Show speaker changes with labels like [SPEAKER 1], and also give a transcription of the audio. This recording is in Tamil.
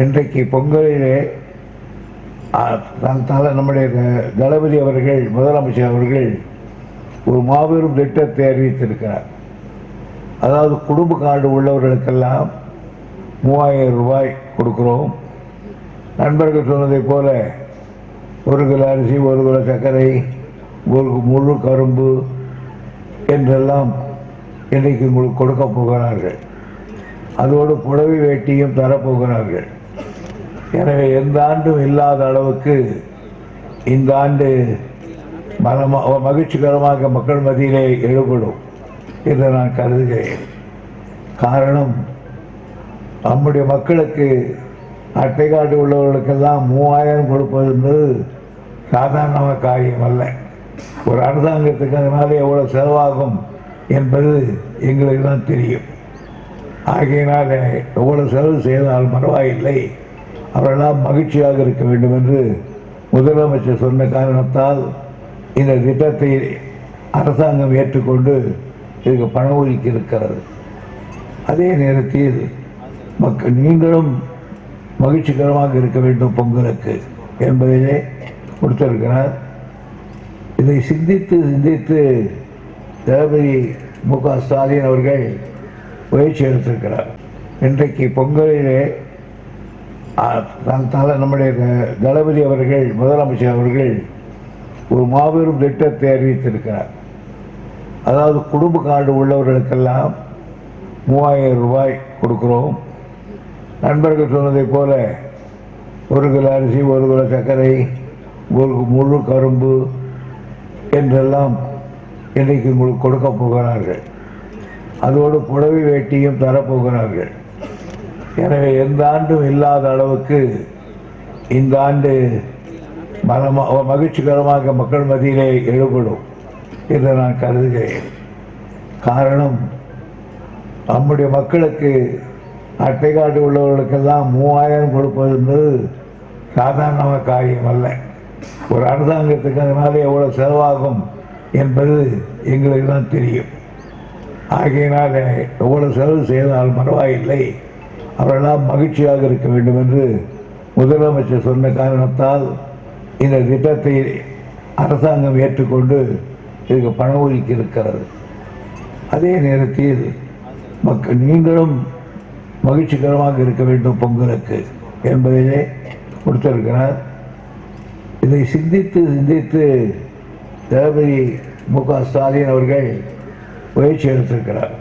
[SPEAKER 1] இன்றைக்கு பொங்கலிலே நம்முடைய தளபதி அவர்கள், முதலமைச்சர் அவர்கள் ஒரு மாபெரும் திட்டத்தை அறிவித்திருக்கிறார். அதாவது குடும்ப கார்டு உள்ளவர்களுக்கெல்லாம் 3000 ரூபாய் கொடுக்கிறோம். நண்பர்கள் சொன்னதை போல 1 கிலோ அரிசி, 1 கிலோ சர்க்கரை, 1 முழு கரும்பு என்றெல்லாம் இன்றைக்கு உங்களுக்கு கொடுக்க போகிறார்கள். அதோடு புடவை வேட்டியும் தரப்போகிறார்கள். எனவே எந்த ஆண்டும் இல்லாத அளவுக்கு இந்த ஆண்டு மகிழ்ச்சிகரமாக மக்கள் மத்தியிலே எழுபடும் என்று நான் கருதுகிறேன். காரணம், நம்முடைய மக்களுக்கு அட்டை கார்டு உள்ளவர்களுக்கெல்லாம் 3000 கொடுப்பது என்பது சாதாரண காரியம் அல்ல. ஒரு அரசாங்கத்துக்கு அதனால எவ்வளவு செலவாகும் என்பது எங்களுக்கு தான் தெரியும். ஆகையினால எவ்வளவு செலவு செய்தால் பரவாயில்லை, அவரெல்லாம் மகிழ்ச்சியாக இருக்க வேண்டும் என்று முதலமைச்சர் சொன்ன காரணத்தால் இந்த திட்டத்தை அரசாங்கம் ஏற்றுக்கொண்டு இதுக்கு பணம் ஒதுக்கி இருக்கிறது. அதே நேரத்தில் நீங்களும் மகிழ்ச்சிகரமாக இருக்க வேண்டும் பொங்கலுக்கு என்பதிலே கொடுத்திருக்கிறார். இதை சிந்தித்து தளபதி மு.க.ஸ்டாலின் அவர்கள் முயற்சி எடுத்திருக்கிறார். இன்றைக்கு பொங்கலிலே நம்முடைய தளபதி அவர்கள், முதலமைச்சர் அவர்கள் ஒரு மாபெரும் திட்டத்தை அறிவித்திருக்கிறார். அதாவது குடும்ப கார்டு உள்ளவர்களுக்கெல்லாம் 3000 ரூபாய் கொடுக்கிறோம். நண்பர்கள் சொன்னதை போல 1 கிலோ அரிசி, 1 கிலோ சர்க்கரை, 1 முழு கரும்பு என்றெல்லாம் இன்றைக்கு உங்களுக்கு கொடுக்க போகிறார்கள். அதோடு புடவை வேட்டியும் தரப்போகிறார்கள். எனவே எந்த ஆண்டும் இல்லாத அளவுக்கு இந்த ஆண்டு மகிழ்ச்சிகரமாக மக்கள் மத்தியிலே எழுபடும் என்று நான் கருதுகிறேன். காரணம், நம்முடைய மக்களுக்கு அட்டை கார்டு உள்ளவர்களுக்கெல்லாம் 3000 கொடுப்பது என்பது சாதாரண காரியம் அல்ல. ஒரு அரசாங்கத்துக்கு அதனால எவ்வளவு செலவாகும் என்பது எங்களுக்கு தான் தெரியும். ஆகையினால எவ்வளவு செலவு செய்தால் பரவாயில்லை, அவரெல்லாம் மகிழ்ச்சியாக இருக்க வேண்டும் என்று முதலமைச்சர் சொன்ன காரணத்தால் இந்த திட்டத்தை அரசாங்கம் ஏற்றுக்கொண்டு இதுக்கு பணம் ஒதுக்கி இருக்கிறது. அதே நேரத்தில் நீங்களும் மகிழ்ச்சிகரமாக இருக்க வேண்டும் பொங்கலுக்கு என்பதிலே கொடுத்திருக்கிறார். இதை சிந்தித்து தளபதி மு.க.ஸ்டாலின் அவர்கள் முயற்சி எடுத்திருக்கிறார்.